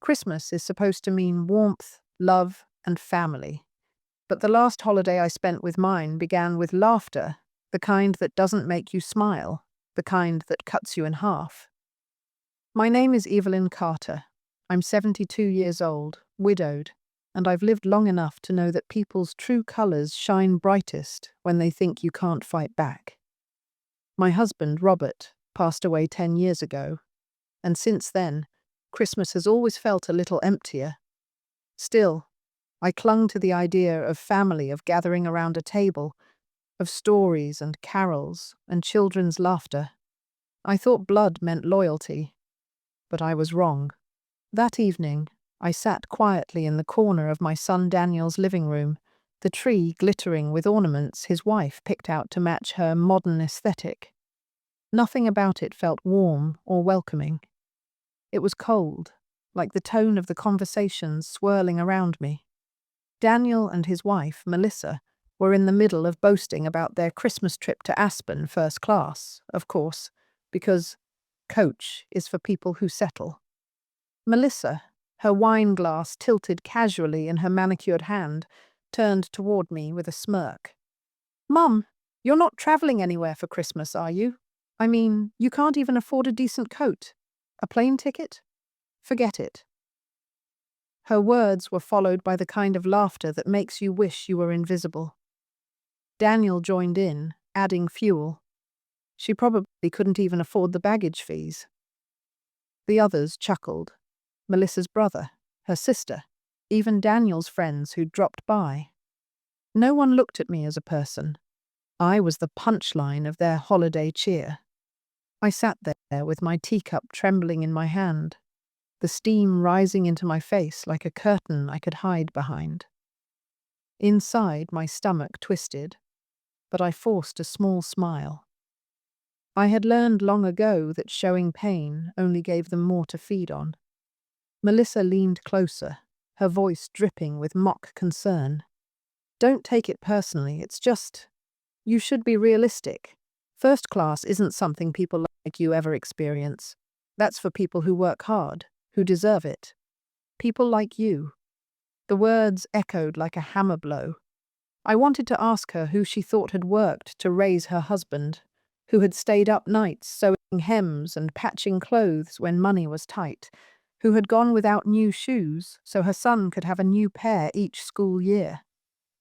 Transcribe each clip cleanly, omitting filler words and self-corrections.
Christmas is supposed to mean warmth, love, and family. But the last holiday I spent with mine began with laughter, the kind that doesn't make you smile, the kind that cuts you in half. My name is Evelyn Carter. I'm 72 years old, widowed, and I've lived long enough to know that people's true colors shine brightest when they think you can't fight back. My husband, Robert, passed away 10 years ago, and since then, Christmas has always felt a little emptier. Still, I clung to the idea of family, of gathering around a table, of stories and carols and children's laughter. I thought blood meant loyalty, but I was wrong. That evening, I sat quietly in the corner of my son Daniel's living room, the tree glittering with ornaments his wife picked out to match her modern aesthetic. Nothing about it felt warm or welcoming. It was cold, like the tone of the conversations swirling around me. Daniel and his wife, Melissa, were in the middle of boasting about their Christmas trip to Aspen first class, of course, because coach is for people who settle. Melissa, her wine glass tilted casually in her manicured hand, turned toward me with a smirk. "Mum, you're not traveling anywhere for Christmas, are you? I mean, you can't even afford a decent coat. A plane ticket? Forget it." Her words were followed by the kind of laughter that makes you wish you were invisible. Daniel joined in, adding fuel. She probably couldn't even afford the baggage fees. The others chuckled. Melissa's brother, her sister, even Daniel's friends who'd dropped by. No one looked at me as a person. I was the punchline of their holiday cheer. I sat there with my teacup trembling in my hand, the steam rising into my face like a curtain I could hide behind. Inside, my stomach twisted, but I forced a small smile. I had learned long ago that showing pain only gave them more to feed on. Melissa leaned closer, her voice dripping with mock concern. "Don't take it personally, it's just, you should be realistic. First class isn't something people like you ever experience. That's for people who work hard, who deserve it. People like you." The words echoed like a hammer blow. I wanted to ask her who she thought had worked to raise her husband, who had stayed up nights sewing hems and patching clothes when money was tight, who had gone without new shoes so her son could have a new pair each school year.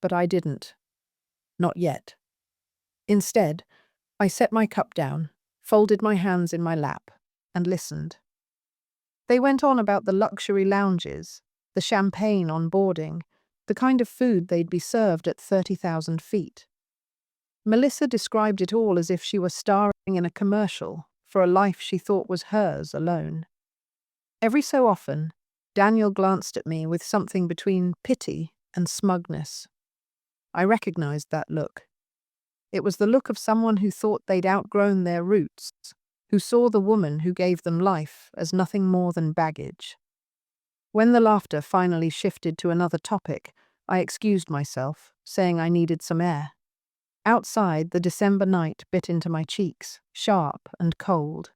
But I didn't. Not yet. Instead, I set my cup down, folded my hands in my lap, and listened. They went on about the luxury lounges, the champagne on boarding, the kind of food they'd be served at 30,000 feet. Melissa described it all as if she were starring in a commercial for a life she thought was hers alone. Every so often, Daniel glanced at me with something between pity and smugness. I recognized that look. It was the look of someone who thought they'd outgrown their roots, who saw the woman who gave them life as nothing more than baggage. When the laughter finally shifted to another topic, I excused myself, saying I needed some air. Outside, the December night bit into my cheeks, sharp and cold.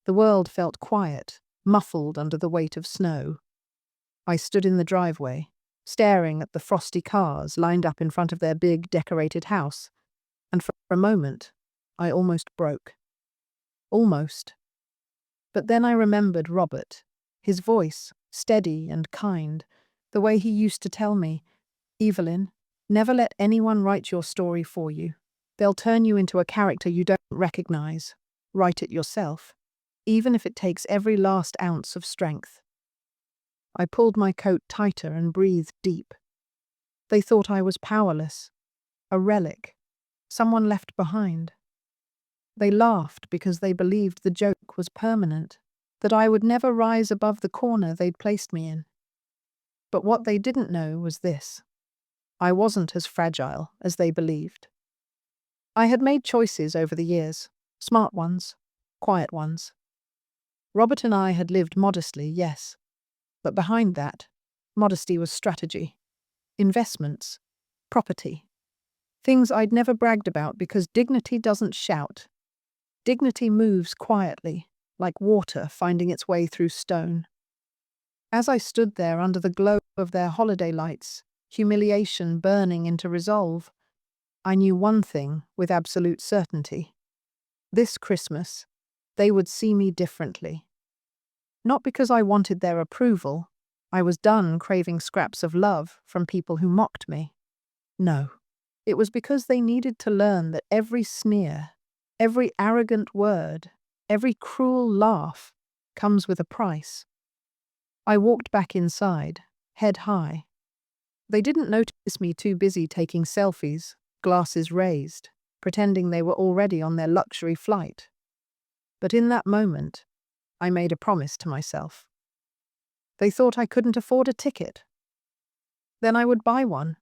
The world felt quiet, muffled under the weight of snow. I stood in the driveway, staring at the frosty cars lined up in front of their big, decorated house, and for a moment, I almost broke. Almost. But then I remembered Robert, his voice, steady and kind, the way he used to tell me, "Evelyn, never let anyone write your story for you. They'll turn you into a character you don't recognize. Write it yourself, even if it takes every last ounce of strength." I pulled my coat tighter and breathed deep. They thought I was powerless, a relic, someone left behind. They laughed because they believed the joke was permanent, that I would never rise above the corner they'd placed me in. But what they didn't know was this: I wasn't as fragile as they believed. I had made choices over the years, smart ones, quiet ones. Robert and I had lived modestly, yes, but behind that, modesty was strategy, investments, property. Things I'd never bragged about because dignity doesn't shout. Dignity moves quietly, like water finding its way through stone. As I stood there under the glow of their holiday lights, humiliation burning into resolve, I knew one thing with absolute certainty. This Christmas, they would see me differently. Not because I wanted their approval. I was done craving scraps of love from people who mocked me. No, it was because they needed to learn that every sneer, every arrogant word, every cruel laugh comes with a price. I walked back inside, head high. They didn't notice me too busy taking selfies, glasses raised, pretending they were already on their luxury flight. But in that moment, I made a promise to myself. They thought I couldn't afford a ticket. Then I would buy one.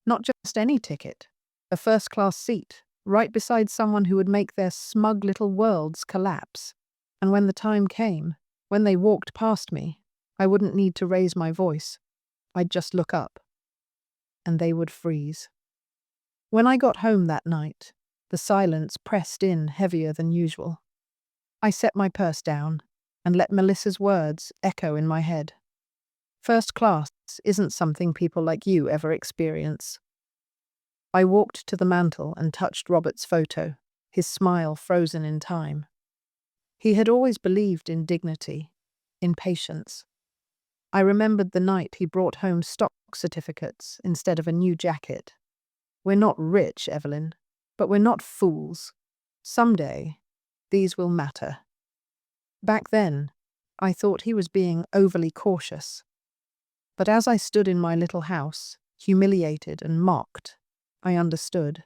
Not just any ticket, a first-class seat, right beside someone who would make their smug little worlds collapse. And when the time came, when they walked past me, I wouldn't need to raise my voice. I'd just look up. And they would freeze. When I got home that night, the silence pressed in heavier than usual. I set my purse down and let Melissa's words echo in my head. First class isn't something people like you ever experience. I walked to the mantel and touched Robert's photo, his smile frozen in time. He had always believed in dignity, in patience. I remembered the night he brought home stock certificates instead of a new jacket. We're not rich, Evelyn, but we're not fools. Someday, these will matter. Back then, I thought he was being overly cautious. But as I stood in my little house, humiliated and mocked, I understood.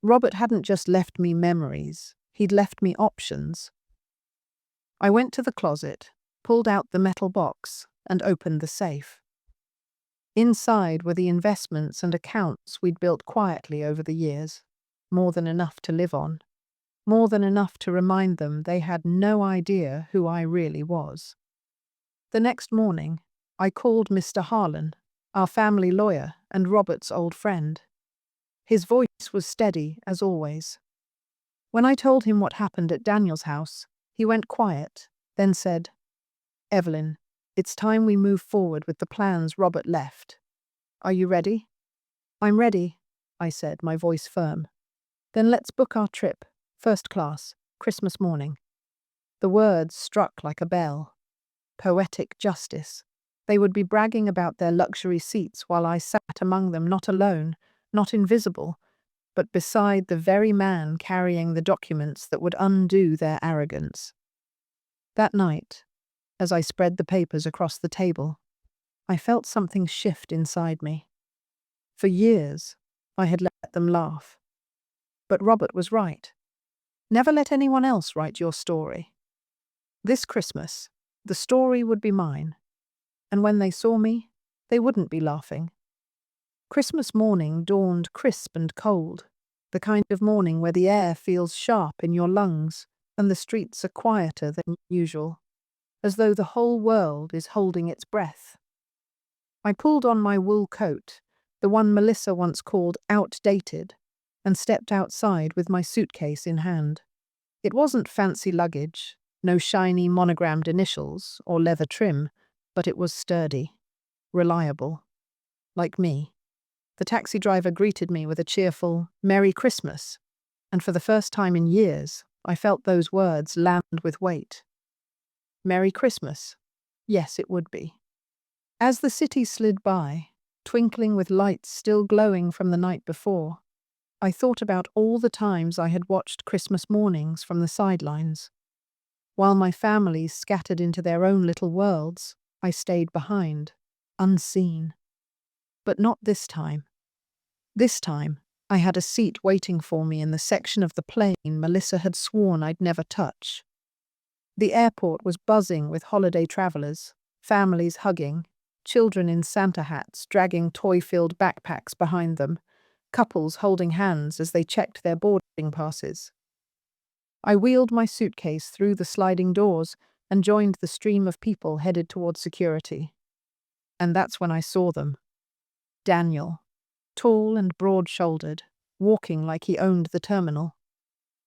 Robert hadn't just left me memories, he'd left me options. I went to the closet, pulled out the metal box, and opened the safe. Inside were the investments and accounts we'd built quietly over the years, more than enough to live on, more than enough to remind them they had no idea who I really was. The next morning, I called Mr. Harlan, our family lawyer and Robert's old friend. His voice was steady, as always. When I told him what happened at Daniel's house, he went quiet, then said, "Evelyn, it's time we move forward with the plans Robert left. Are you ready?" "I'm ready," I said, my voice firm. "Then let's book our trip, first class, Christmas morning." The words struck like a bell. Poetic justice. They would be bragging about their luxury seats while I sat among them, not alone, not invisible, but beside the very man carrying the documents that would undo their arrogance. That night, as I spread the papers across the table, I felt something shift inside me. For years, I had let them laugh. But Robert was right. Never let anyone else write your story. This Christmas, the story would be mine. And when they saw me, they wouldn't be laughing. Christmas morning dawned crisp and cold, the kind of morning where the air feels sharp in your lungs and the streets are quieter than usual, as though the whole world is holding its breath. I pulled on my wool coat, the one Melissa once called outdated, and stepped outside with my suitcase in hand. It wasn't fancy luggage, no shiny monogrammed initials or leather trim, but it was sturdy, reliable, like me. The taxi driver greeted me with a cheerful, "Merry Christmas," and for the first time in years, I felt those words land with weight. Merry Christmas. Yes, it would be. As the city slid by, twinkling with lights still glowing from the night before, I thought about all the times I had watched Christmas mornings from the sidelines. While my family scattered into their own little worlds, I stayed behind, unseen. But not this time. This time, I had a seat waiting for me in the section of the plane Melissa had sworn I'd never touch. The airport was buzzing with holiday travelers, families hugging, children in Santa hats dragging toy-filled backpacks behind them, couples holding hands as they checked their boarding passes. I wheeled my suitcase through the sliding doors and joined the stream of people headed towards security. And that's when I saw them. Daniel, tall and broad-shouldered, walking like he owned the terminal.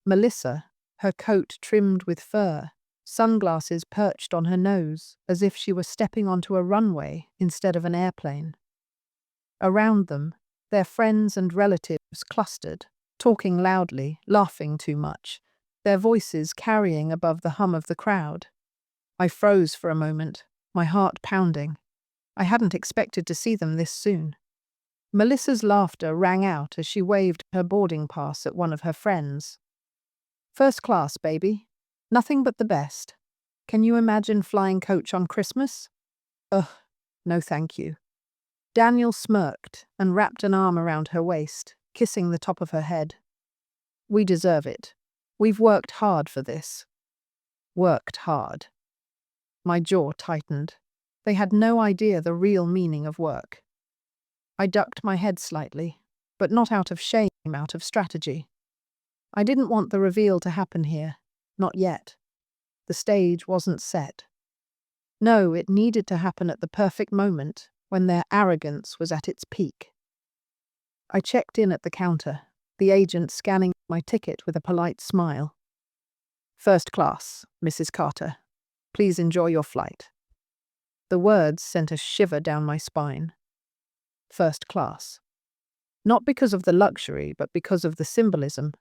Melissa, her coat trimmed with fur, sunglasses perched on her nose as if she were stepping onto a runway instead of an airplane. Around them, their friends and relatives clustered, talking loudly, laughing too much, their voices carrying above the hum of the crowd. I froze for a moment, my heart pounding. I hadn't expected to see them this soon. Melissa's laughter rang out as she waved her boarding pass at one of her friends. "First class, baby. Nothing but the best. Can you imagine flying coach on Christmas?" "Ugh, no thank you." Daniel smirked and wrapped an arm around her waist, kissing the top of her head. "We deserve it. We've worked hard for this." Worked hard. My jaw tightened. They had no idea the real meaning of work. I ducked my head slightly, but not out of shame, out of strategy. I didn't want the reveal to happen here. Not yet. The stage wasn't set. No, it needed to happen at the perfect moment, when their arrogance was at its peak. I checked in at the counter, the agent scanning my ticket with a polite smile. "First class, Mrs. Carter. Please enjoy your flight." The words sent a shiver down my spine. First class. Not because of the luxury, but because of the symbolism.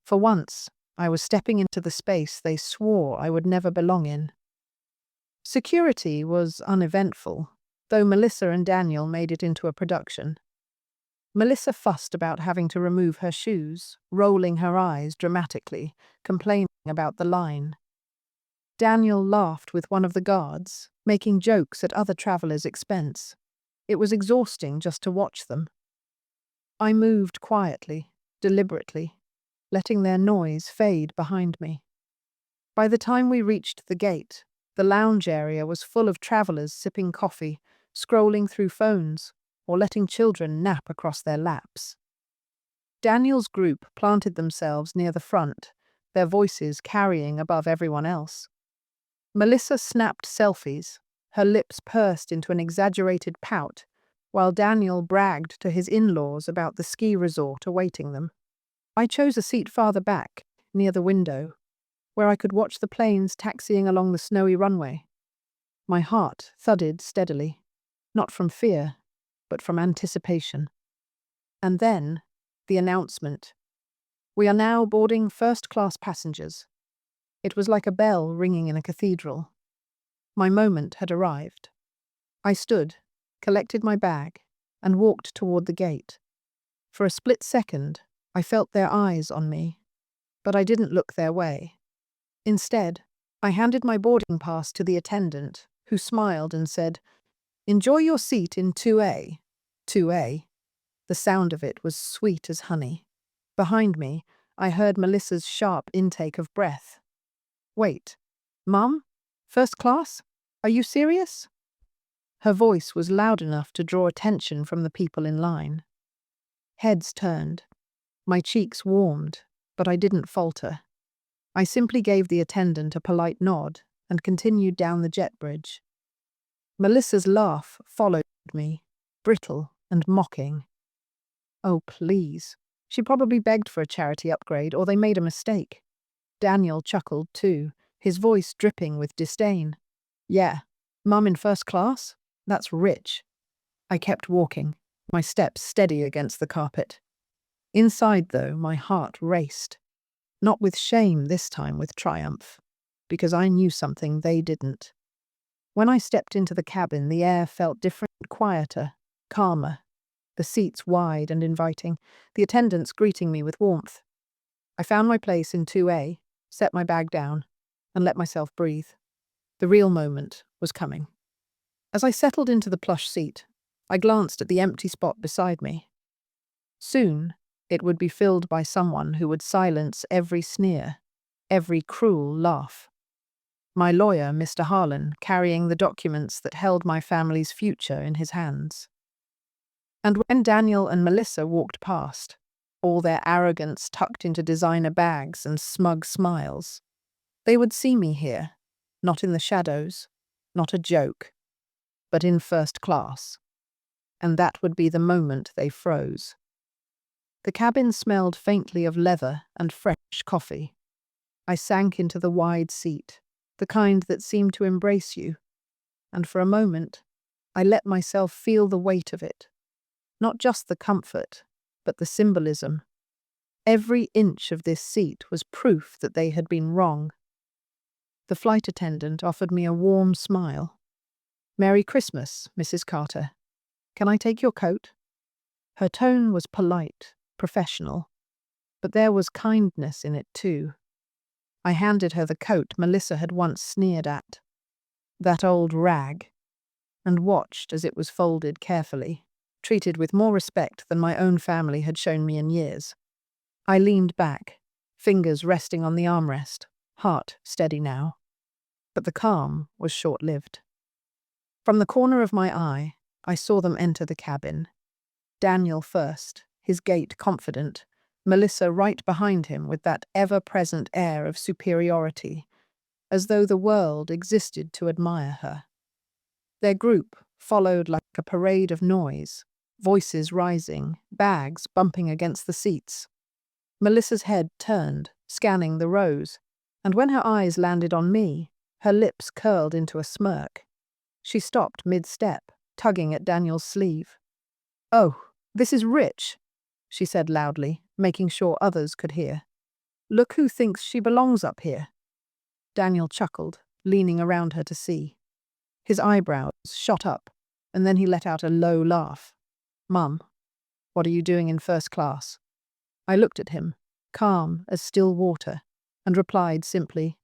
For once, I was stepping into the space they swore I would never belong in. Security was uneventful, though Melissa and Daniel made it into a production. Melissa fussed about having to remove her shoes, rolling her eyes dramatically, complaining about the line. Daniel laughed with one of the guards, making jokes at other travelers' expense. It was exhausting just to watch them. I moved quietly, deliberately, letting their noise fade behind me. By the time we reached the gate, the lounge area was full of travelers sipping coffee, scrolling through phones, or letting children nap across their laps. Daniel's group planted themselves near the front, their voices carrying above everyone else. Melissa snapped selfies, her lips pursed into an exaggerated pout, while Daniel bragged to his in-laws about the ski resort awaiting them. I chose a seat farther back, near the window, where I could watch the planes taxiing along the snowy runway. My heart thudded steadily, not from fear, but from anticipation. And then, the announcement. "We are now boarding first-class passengers." It was like a bell ringing in a cathedral. My moment had arrived. I stood, collected my bag, and walked toward the gate. For a split second, I felt their eyes on me, but I didn't look their way. Instead, I handed my boarding pass to the attendant, who smiled and said, "Enjoy your seat in 2A. 2A. The sound of it was sweet as honey. Behind me, I heard Melissa's sharp intake of breath. "Wait, Mum? First class? Are you serious?" Her voice was loud enough to draw attention from the people in line. Heads turned. My cheeks warmed, but I didn't falter. I simply gave the attendant a polite nod and continued down the jet bridge. Melissa's laugh followed me, brittle and mocking. Oh, please. She probably begged for a charity upgrade, or they made a mistake. Daniel chuckled too, his voice dripping with disdain. "Yeah, Mum in first class? That's rich." I kept walking, my steps steady against the carpet. Inside, though, my heart raced. Not with shame this time, with triumph, because I knew something they didn't. When I stepped into the cabin, the air felt different, quieter, calmer, the seats wide and inviting, the attendants greeting me with warmth. I found my place in 2A, set my bag down, and let myself breathe. The real moment was coming. As I settled into the plush seat, I glanced at the empty spot beside me. Soon, it would be filled by someone who would silence every sneer, every cruel laugh. My lawyer, Mr. Harlan, carrying the documents that held my family's future in his hands. And when Daniel and Melissa walked past, all their arrogance tucked into designer bags and smug smiles, they would see me here, not in the shadows, not a joke, but in first class. And that would be the moment they froze. The cabin smelled faintly of leather and fresh coffee. I sank into the wide seat, the kind that seemed to embrace you, and for a moment, I let myself feel the weight of it. Not just the comfort, but the symbolism. Every inch of this seat was proof that they had been wrong. The flight attendant offered me a warm smile. "Merry Christmas, Mrs. Carter. Can I take your coat?" Her tone was polite, professional, but there was kindness in it too. I handed her the coat Melissa had once sneered at. That old rag, and watched as it was folded carefully, treated with more respect than my own family had shown me in years. I leaned back, fingers resting on the armrest, heart steady now. But the calm was short-lived. From the corner of my eye, I saw them enter the cabin. Daniel first, his gait confident, Melissa right behind him with that ever-present air of superiority, as though the world existed to admire her. Their group followed like a parade of noise, voices rising, bags bumping against the seats. Melissa's head turned, scanning the rows, and when her eyes landed on me, her lips curled into a smirk. She stopped mid-step, tugging at Daniel's sleeve. "Oh, this is Rich," she said loudly, making sure others could hear. "Look who thinks she belongs up here." Daniel chuckled, leaning around her to see. His eyebrows shot up, and then he let out a low laugh. "Mum, what are you doing in first class?" I looked at him, calm as still water, and replied simply,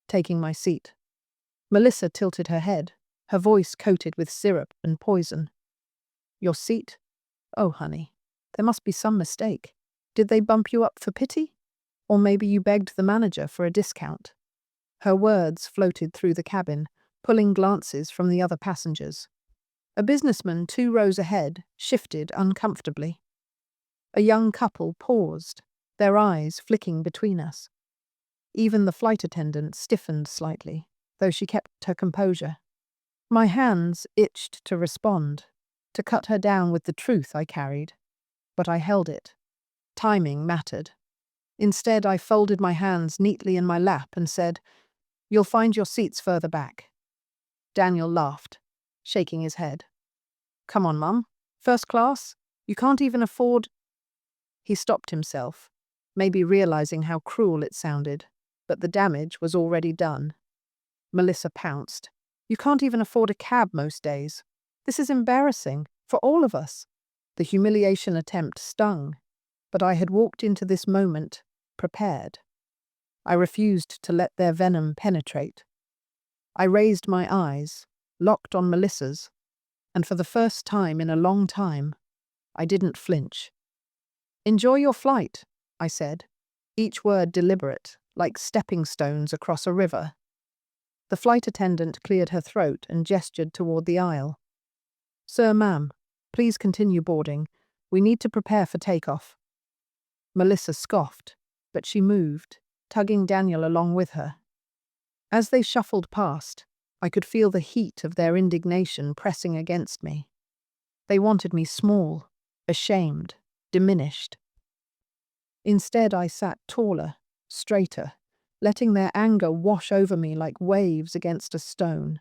"Taking my seat." Melissa tilted her head, her voice coated with syrup and poison. "Your seat? Oh, honey, there must be some mistake. Did they bump you up for pity? Or maybe you begged the manager for a discount?" Her words floated through the cabin, pulling glances from the other passengers. A businessman 2 rows ahead shifted uncomfortably. A young couple paused, their eyes flicking between us. Even the flight attendant stiffened slightly, though she kept her composure. My hands itched to respond, to cut her down with the truth I carried, but I held it. Timing mattered. Instead, I folded my hands neatly in my lap and said, "You'll find your seats further back." Daniel laughed, shaking his head. "Come on, Mum. First class? You can't even afford—" He stopped himself, maybe realizing how cruel it sounded, but the damage was already done. Melissa pounced. "You can't even afford a cab most days. This is embarrassing, for all of us." The humiliation attempt stung, but I had walked into this moment prepared. I refused to let their venom penetrate. I raised my eyes, locked on Melissa's, and for the first time in a long time, I didn't flinch. "Enjoy your flight," I said, each word deliberate, like stepping stones across a river. The flight attendant cleared her throat and gestured toward the aisle. "Sir, ma'am, please continue boarding. We need to prepare for takeoff." Melissa scoffed, but she moved, tugging Daniel along with her. As they shuffled past, I could feel the heat of their indignation pressing against me. They wanted me small, ashamed, diminished. Instead, I sat taller, straighter, letting their anger wash over me like waves against a stone.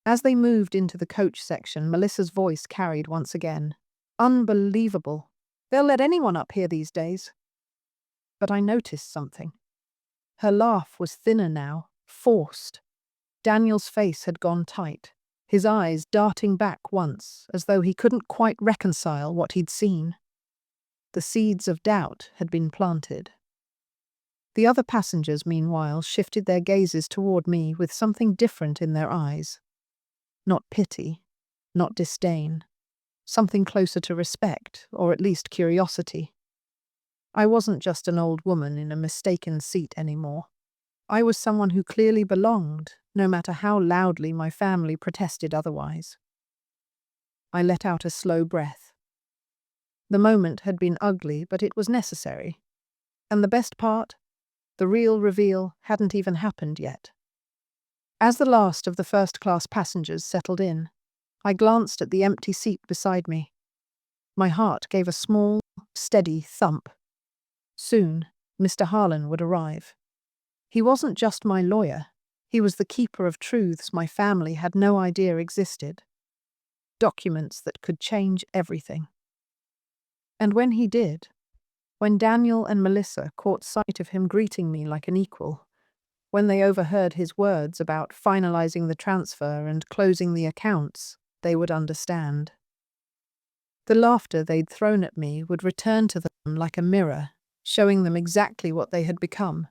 As they moved into the coach section, Melissa's voice carried once again. "Unbelievable. They'll let anyone up here these days." But I noticed something. Her laugh was thinner now, forced. Daniel's face had gone tight, his eyes darting back once, as though he couldn't quite reconcile what he'd seen. The seeds of doubt had been planted. The other passengers, meanwhile, shifted their gazes toward me with something different in their eyes. Not pity, not disdain. Something closer to respect, or at least curiosity. I wasn't just an old woman in a mistaken seat anymore. I was someone who clearly belonged, no matter how loudly my family protested otherwise. I let out a slow breath. The moment had been ugly, but it was necessary. And the best part? The real reveal hadn't even happened yet. As the last of the first-class passengers settled in, I glanced at the empty seat beside me. My heart gave a small, steady thump. Soon, Mr. Harlan would arrive. He wasn't just my lawyer. He was the keeper of truths my family had no idea existed, documents that could change everything. And when he did, when Daniel and Melissa caught sight of him greeting me like an equal, when they overheard his words about finalizing the transfer and closing the accounts, they would understand. The laughter they'd thrown at me would return to them like a mirror, showing them exactly what they had become: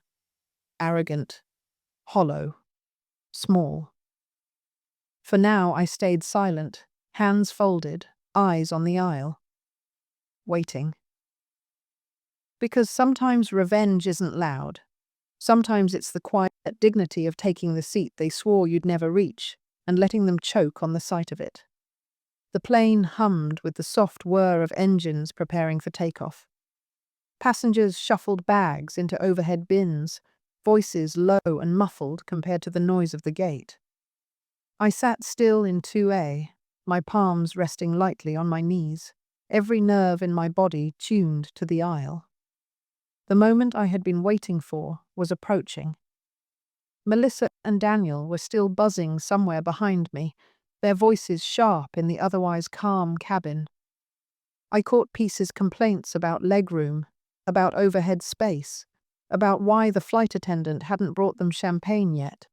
arrogant, hollow, small. For now I stayed silent, hands folded, eyes on the aisle, waiting. Because sometimes revenge isn't loud. Sometimes it's the quiet dignity of taking the seat they swore you'd never reach and letting them choke on the sight of it. The plane hummed with the soft whir of engines preparing for takeoff. Passengers shuffled bags into overhead bins, voices low and muffled compared to the noise of the gate. I sat still in 2A, my palms resting lightly on my knees, every nerve in my body tuned to the aisle. The moment I had been waiting for was approaching. Melissa and Daniel were still buzzing somewhere behind me, their voices sharp in the otherwise calm cabin. I caught pieces complaints about legroom, about overhead space, about why the flight attendant hadn't brought them champagne yet.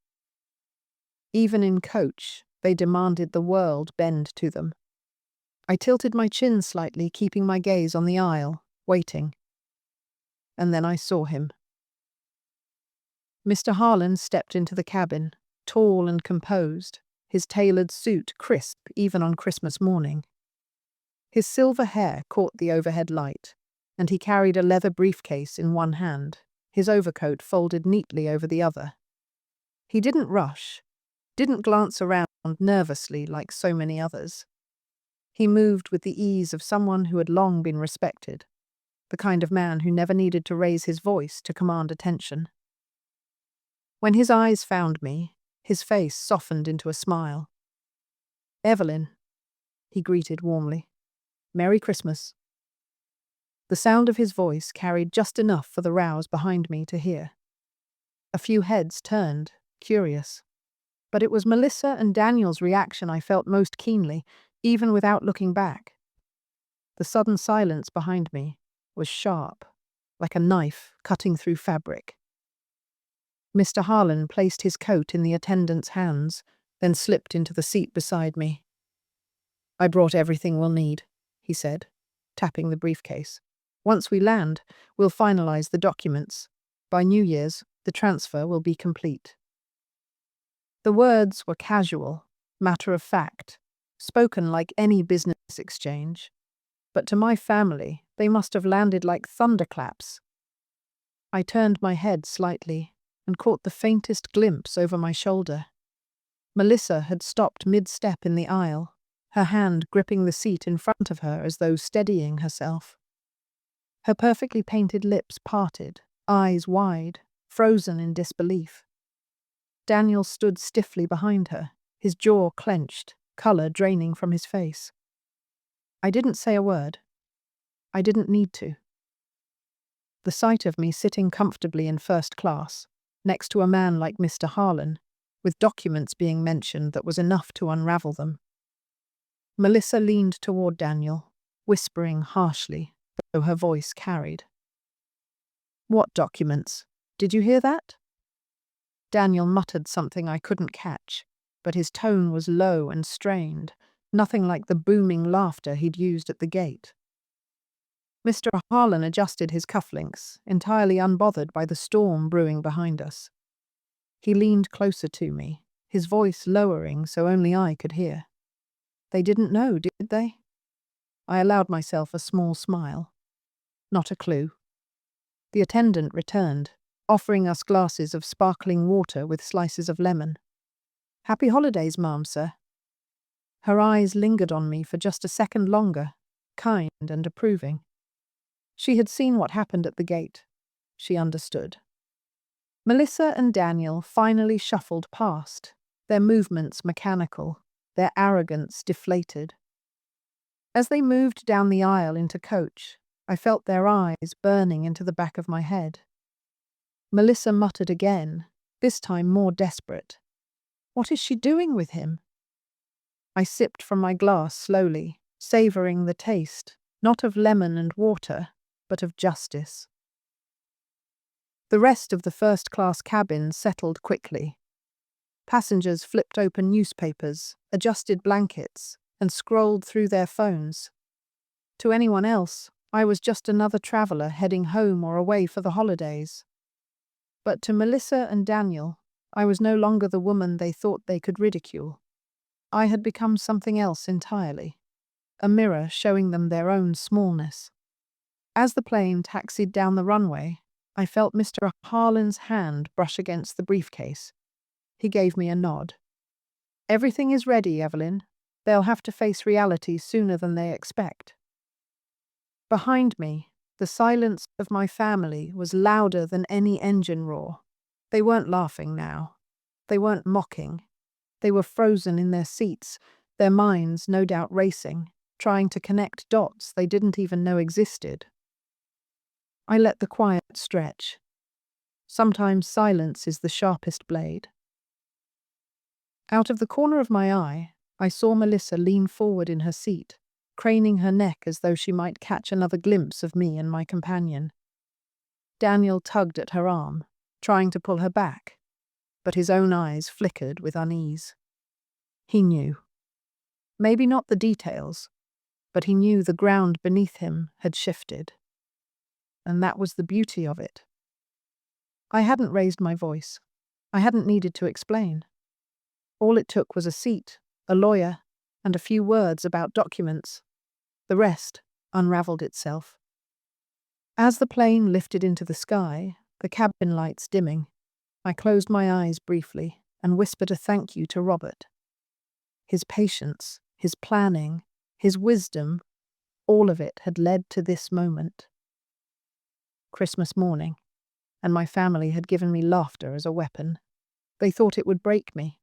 Even in coach, they demanded the world bend to them. I tilted my chin slightly, keeping my gaze on the aisle, waiting. And then I saw him. Mr. Harlan stepped into the cabin, tall and composed, his tailored suit crisp even on Christmas morning. His silver hair caught the overhead light, and he carried a leather briefcase in one hand, his overcoat folded neatly over the other. He didn't rush, didn't glance around nervously like so many others. He moved with the ease of someone who had long been respected, the kind of man who never needed to raise his voice to command attention. When his eyes found me, his face softened into a smile. "Evelyn," he greeted warmly. "Merry Christmas." The sound of his voice carried just enough for the rows behind me to hear. A few heads turned, curious. But it was Melissa and Daniel's reaction I felt most keenly, even without looking back. The sudden silence behind me was sharp, like a knife cutting through fabric. Mr. Harlan placed his coat in the attendant's hands, then slipped into the seat beside me. "I brought everything we'll need," he said, tapping the briefcase. "Once we land, we'll finalize the documents. By New Year's, the transfer will be complete." The words were casual, matter of fact, spoken like any business exchange. But to my family, they must have landed like thunderclaps. I turned my head slightly and caught the faintest glimpse over my shoulder. Melissa had stopped mid-step in the aisle, her hand gripping the seat in front of her as though steadying herself. Her perfectly painted lips parted, eyes wide, frozen in disbelief. Daniel stood stiffly behind her, his jaw clenched, color draining from his face. I didn't say a word. I didn't need to. The sight of me sitting comfortably in first class, next to a man like Mr. Harlan, with documents being mentioned that was enough to unravel them. Melissa leaned toward Daniel, whispering harshly, though her voice carried. "What documents? Did you hear that?" Daniel muttered something I couldn't catch, but his tone was low and strained, nothing like the booming laughter he'd used at the gate. Mr. Harlan adjusted his cufflinks, entirely unbothered by the storm brewing behind us. He leaned closer to me, his voice lowering so only I could hear. "They didn't know, did they?" I allowed myself a small smile. Not a clue. The attendant returned, offering us glasses of sparkling water with slices of lemon. "Happy holidays, ma'am, sir." Her eyes lingered on me for just a second longer, kind and approving. She had seen what happened at the gate. She understood. Melissa and Daniel finally shuffled past, their movements mechanical, their arrogance deflated. As they moved down the aisle into coach, I felt their eyes burning into the back of my head. Melissa muttered again, this time more desperate. What is she doing with him? I sipped from my glass slowly, savoring the taste, not of lemon and water, but of justice. The rest of the first-class cabin settled quickly. Passengers flipped open newspapers, adjusted blankets, and scrolled through their phones. To anyone else, I was just another traveler heading home or away for the holidays. But to Melissa and Daniel, I was no longer the woman they thought they could ridicule. I had become something else entirely, a mirror showing them their own smallness. As the plane taxied down the runway, I felt Mr. Harlan's hand brush against the briefcase. He gave me a nod. "Everything is ready, Evelyn. They'll have to face reality sooner than they expect." Behind me, the silence of my family was louder than any engine roar. They weren't laughing now. They weren't mocking. They were frozen in their seats, their minds no doubt racing, trying to connect dots they didn't even know existed. I let the quiet stretch. Sometimes silence is the sharpest blade. Out of the corner of my eye, I saw Melissa lean forward in her seat, craning her neck as though she might catch another glimpse of me and my companion. Daniel tugged at her arm, trying to pull her back, but his own eyes flickered with unease. He knew. Maybe not the details, but he knew the ground beneath him had shifted. And that was the beauty of it. I hadn't raised my voice. I hadn't needed to explain. All it took was a seat, a lawyer, and a few words about documents. The rest unraveled itself. As the plane lifted into the sky, the cabin lights dimming, I closed my eyes briefly and whispered a thank you to Robert. His patience, his planning, his wisdom, all of it had led to this moment. Christmas morning, and my family had given me laughter as a weapon. They thought it would break me.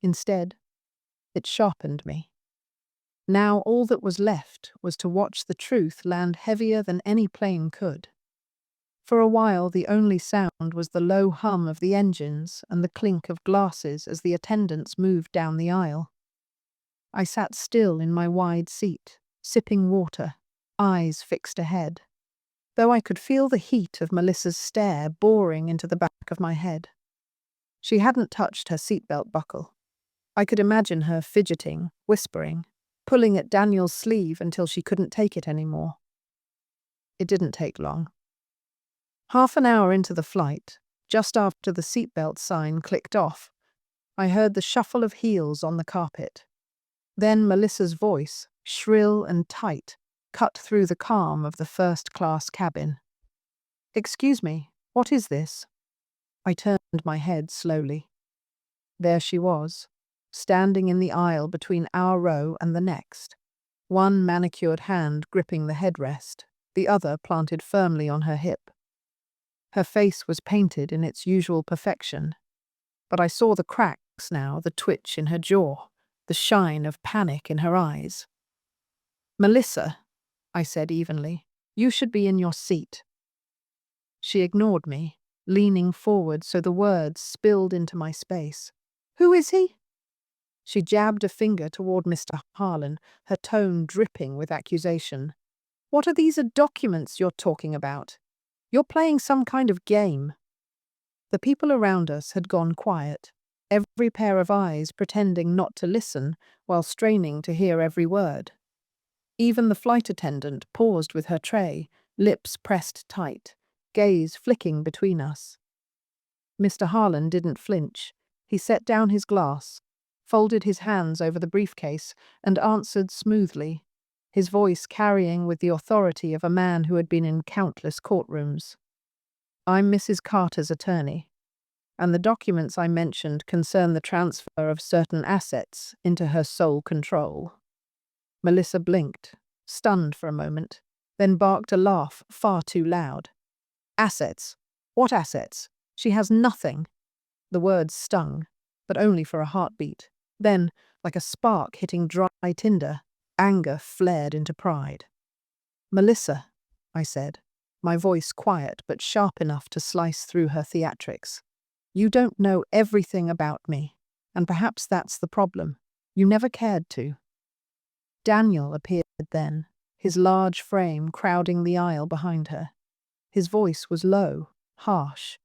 Instead, it sharpened me. Now all that was left was to watch the truth land heavier than any plane could. For a while, the only sound was the low hum of the engines and the clink of glasses as the attendants moved down the aisle. I sat still in my wide seat, sipping water, eyes fixed ahead, though I could feel the heat of Melissa's stare boring into the back of my head. She hadn't touched her seatbelt buckle. I could imagine her fidgeting, whispering, pulling at Daniel's sleeve until she couldn't take it anymore. It didn't take long. Half an hour into the flight, just after the seatbelt sign clicked off, I heard the shuffle of heels on the carpet. Then Melissa's voice, shrill and tight, cut through the calm of the first-class cabin. "Excuse me, what is this?" I turned my head slowly. There she was, standing in the aisle between our row and the next, one manicured hand gripping the headrest, the other planted firmly on her hip. Her face was painted in its usual perfection, but I saw the cracks now, the twitch in her jaw, the shine of panic in her eyes. "Melissa," I said evenly, "you should be in your seat." She ignored me, leaning forward so the words spilled into my space. "Who is he?" She jabbed a finger toward Mr. Harlan, her tone dripping with accusation. "What are these documents you're talking about? You're playing some kind of game." The people around us had gone quiet, every pair of eyes pretending not to listen while straining to hear every word. Even the flight attendant paused with her tray, lips pressed tight, gaze flicking between us. Mr. Harlan didn't flinch. He set down his glass, folded his hands over the briefcase, and answered smoothly, his voice carrying with the authority of a man who had been in countless courtrooms. "I'm Mrs. Carter's attorney, and the documents I mentioned concern the transfer of certain assets into her sole control." Melissa blinked, stunned for a moment, then barked a laugh far too loud. "Assets? What assets? She has nothing." The words stung, but only for a heartbeat. Then, like a spark hitting dry tinder, anger flared into pride. "Melissa," I said, my voice quiet but sharp enough to slice through her theatrics, You don't know everything about me, and perhaps that's the problem. You never cared to. Daniel appeared then, his large frame crowding the aisle behind her. His voice was low, harsh.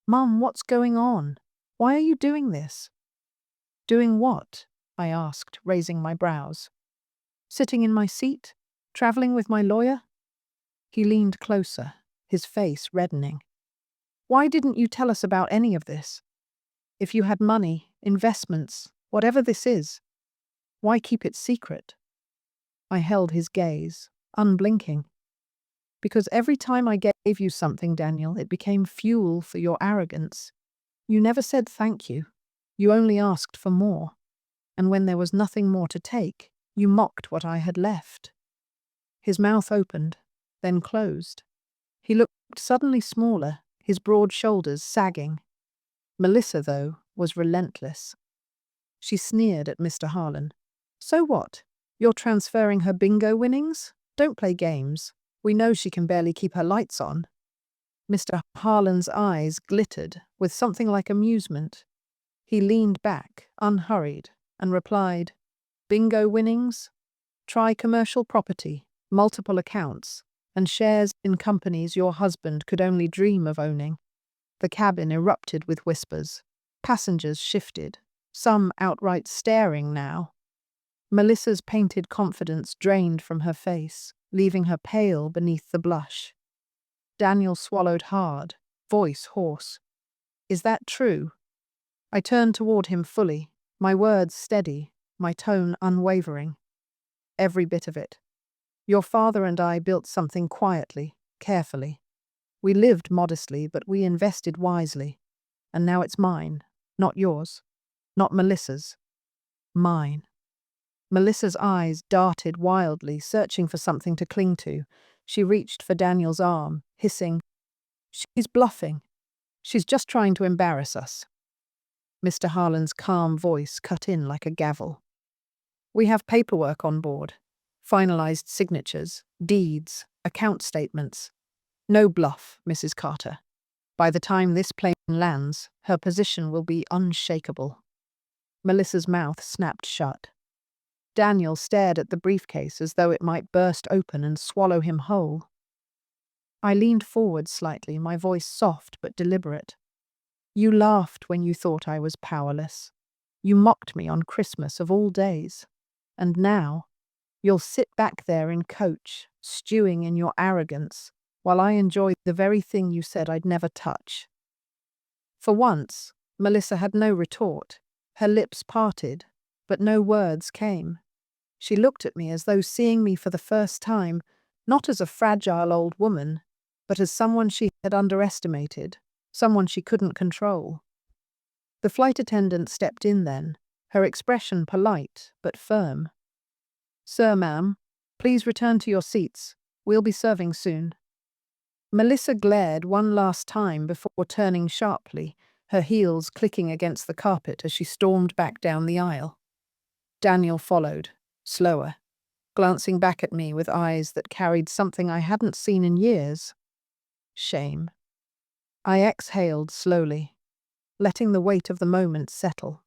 "Mum, what's going on? Why are you doing this?" "Doing what?" I asked, raising my brows. "Sitting in my seat? Traveling with my lawyer?" He leaned closer, his face reddening. "Why didn't you tell us about any of this? If you had money, investments, whatever this is, why keep it secret?" I held his gaze, unblinking. "Because every time I gave you something, Daniel, it became fuel for your arrogance. You never said thank you. You only asked for more. And when there was nothing more to take, you mocked what I had left." His mouth opened, then closed. He looked suddenly smaller, his broad shoulders sagging. Melissa, though, was relentless. She sneered at Mr. Harlan. "So what? You're transferring her bingo winnings? Don't play games. We know she can barely keep her lights on." Mr. Harlan's eyes glittered with something like amusement. He leaned back, unhurried, and replied, "Bingo winnings? Try commercial property, multiple accounts, and shares in companies your husband could only dream of owning." The cabin erupted with whispers. Passengers shifted, some outright staring now. Melissa's painted confidence drained from her face, leaving her pale beneath the blush. Daniel swallowed hard, voice hoarse. "Is that true?" I turned toward him fully, my words steady, my tone unwavering. "Every bit of it. Your father and I built something quietly, carefully. We lived modestly, but we invested wisely. And now it's mine, not yours, not Melissa's. Mine." Melissa's eyes darted wildly, searching for something to cling to. She reached for Daniel's arm, hissing, "She's bluffing. She's just trying to embarrass us." Mr. Harlan's calm voice cut in like a gavel. "We have paperwork on board. Finalized signatures, deeds, account statements. No bluff, Mrs. Carter. By the time this plane lands, her position will be unshakable." Melissa's mouth snapped shut. Daniel stared at the briefcase as though it might burst open and swallow him whole. I leaned forward slightly, my voice soft but deliberate. "You laughed when you thought I was powerless. You mocked me on Christmas of all days. And now, you'll sit back there in coach, stewing in your arrogance, while I enjoy the very thing you said I'd never touch." For once, Melissa had no retort. Her lips parted, but no words came. She looked at me as though seeing me for the first time, not as a fragile old woman, but as someone she had underestimated, someone she couldn't control. The flight attendant stepped in then, her expression polite but firm. "Sir, ma'am, please return to your seats. We'll be serving soon." Melissa glared one last time before turning sharply, her heels clicking against the carpet as she stormed back down the aisle. Daniel followed, slower, glancing back at me with eyes that carried something I hadn't seen in years. Shame. I exhaled slowly, letting the weight of the moment settle.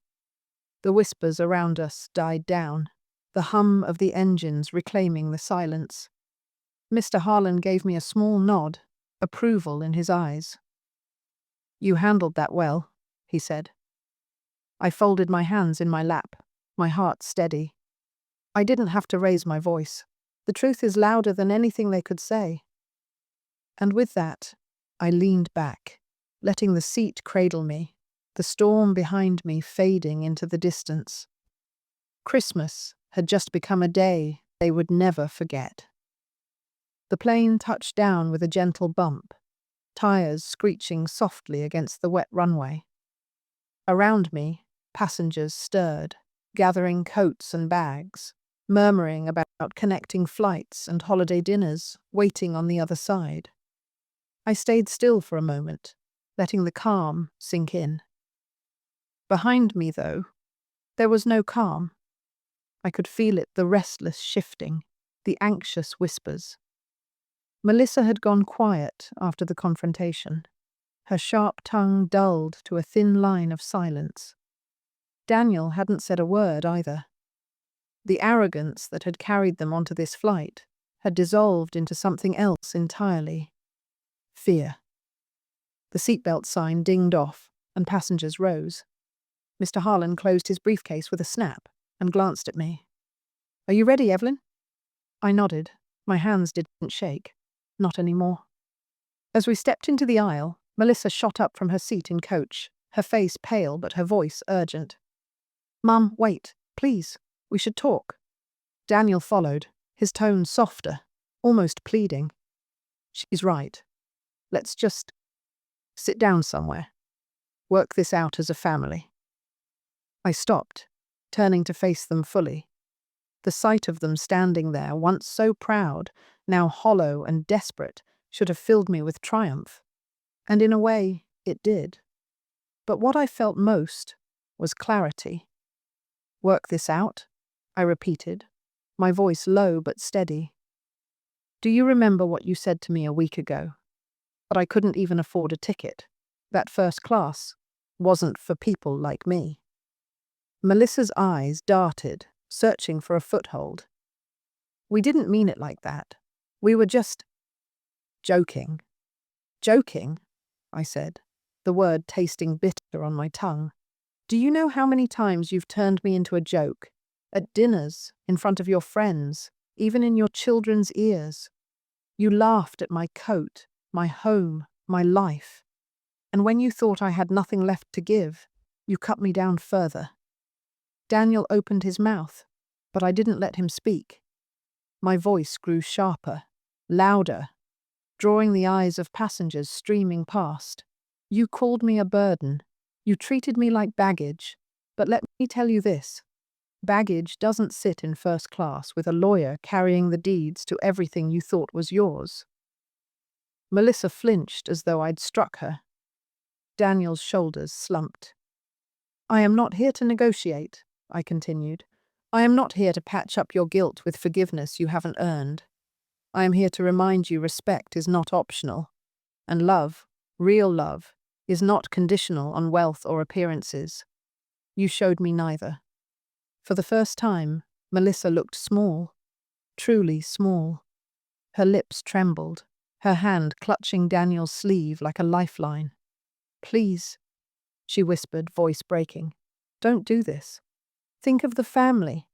The whispers around us died down, the hum of the engines reclaiming the silence. Mr. Harlan gave me a small nod, approval in his eyes. "You handled that well," he said. I folded my hands in my lap, my heart steady. I didn't have to raise my voice. The truth is louder than anything they could say. And with that, I leaned back, letting the seat cradle me, the storm behind me fading into the distance. Christmas had just become a day they would never forget. The plane touched down with a gentle bump, tires screeching softly against the wet runway. Around me, passengers stirred, gathering coats and bags, murmuring about connecting flights and holiday dinners waiting on the other side. I stayed still for a moment, letting the calm sink in. Behind me, though, there was no calm. I could feel it, the restless shifting, the anxious whispers. Melissa had gone quiet after the confrontation. her sharp tongue dulled to a thin line of silence. Daniel hadn't said a word either. The arrogance that had carried them onto this flight had dissolved into something else entirely. Fear. The seatbelt sign dinged off, and passengers rose. Mr. Harlan closed his briefcase with a snap and glanced at me. "Are you ready, Evelyn?" I nodded. My hands didn't shake. Not anymore. As we stepped into the aisle, Melissa shot up from her seat in coach, her face pale but her voice urgent. "Mum, wait, please. We should talk." Daniel followed, his tone softer, almost pleading. "She's right. Let's just sit down somewhere. Work this out as a family." I stopped, turning to face them fully. The sight of them standing there, once so proud, now hollow and desperate, should have filled me with triumph. And in a way, it did. But what I felt most was clarity. "Work this out?" I repeated, my voice low but steady. "Do you remember what you said to me a week ago? That I couldn't even afford a ticket. That first class wasn't for people like me." Melissa's eyes darted, searching for a foothold. "We didn't mean it like that. We were just joking." "Joking?" I said, the word tasting bitter on my tongue. "Do you know how many times you've turned me into a joke? At dinners, in front of your friends, even in your children's ears. You laughed at my coat, my home, my life. And when you thought I had nothing left to give, you cut me down further." Daniel opened his mouth, but I didn't let him speak. My voice grew sharper, louder, drawing the eyes of passengers streaming past. "You called me a burden. You treated me like baggage. But let me tell you this. Baggage doesn't sit in first class with a lawyer carrying the deeds to everything you thought was yours." Melissa flinched as though I'd struck her. Daniel's shoulders slumped. "I am not here to negotiate," I continued. "I am not here to patch up your guilt with forgiveness you haven't earned. I am here to remind you respect is not optional, and love, real love, is not conditional on wealth or appearances. You showed me neither." For the first time, Melissa looked small, truly small. Her lips trembled, her hand clutching Daniel's sleeve like a lifeline. "Please," she whispered, voice breaking. "Don't do this. Think of the family."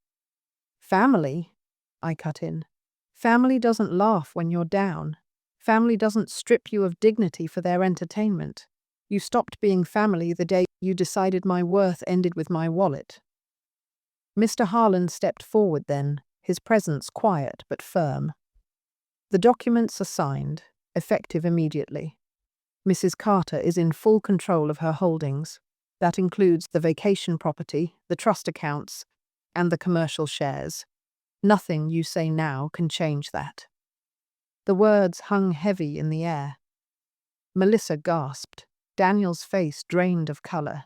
"Family?" I cut in. "Family doesn't laugh when you're down. Family doesn't strip you of dignity for their entertainment. You stopped being family the day you decided my worth ended with my wallet." Mr. Harlan stepped forward then, his presence quiet but firm. "The documents are signed, effective immediately. Mrs. Carter is in full control of her holdings. That includes the vacation property, the trust accounts, and the commercial shares. Nothing you say now can change that." The words hung heavy in the air. Melissa gasped, Daniel's face drained of color.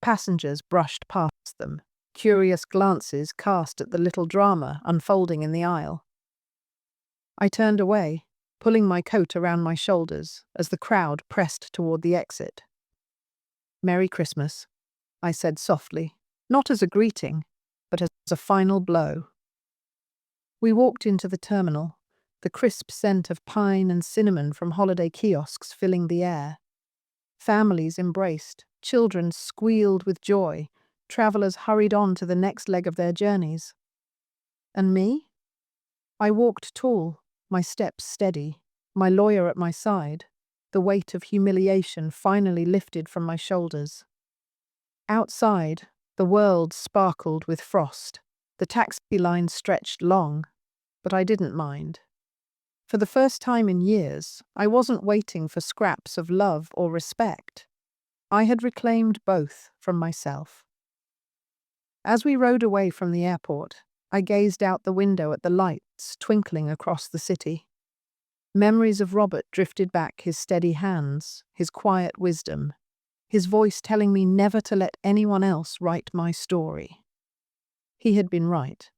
Passengers brushed past them, curious glances cast at the little drama unfolding in the aisle. I turned away, pulling my coat around my shoulders as the crowd pressed toward the exit. "Merry Christmas," I said softly, not as a greeting, but as a final blow. We walked into the terminal, the crisp scent of pine and cinnamon from holiday kiosks filling the air. Families embraced, children squealed with joy, travelers hurried on to the next leg of their journeys. And me? I walked tall, my steps steady, my lawyer at my side, the weight of humiliation finally lifted from my shoulders. Outside, the world sparkled with frost. The taxi line stretched long, but I didn't mind. For the first time in years, I wasn't waiting for scraps of love or respect. I had reclaimed both from myself. As we rode away from the airport, I gazed out the window at the lights twinkling across the city. Memories of Robert drifted back, his steady hands, his quiet wisdom, his voice telling me never to let anyone else write my story. He had been right.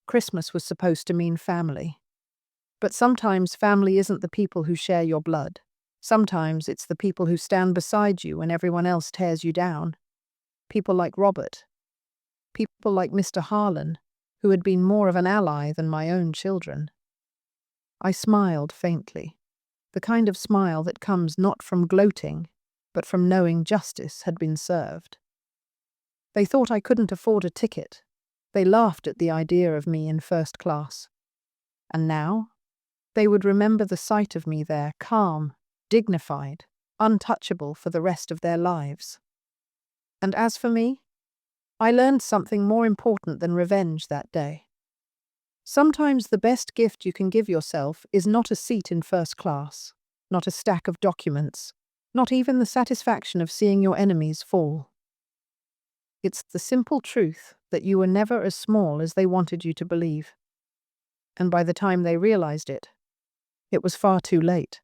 Christmas was supposed to mean family. But sometimes family isn't the people who share your blood. Sometimes it's the people who stand beside you when everyone else tears you down. People like Robert. People like Mr. Harlan, who had been more of an ally than my own children. I smiled faintly, the kind of smile that comes not from gloating, but from knowing justice had been served. They thought I couldn't afford a ticket. They laughed at the idea of me in first class. And now, they would remember the sight of me there, calm, dignified, untouchable for the rest of their lives. And as for me, I learned something more important than revenge that day. Sometimes the best gift you can give yourself is not a seat in first class, not a stack of documents, not even the satisfaction of seeing your enemies fall. It's the simple truth that you were never as small as they wanted you to believe. And by the time they realized it was far too late.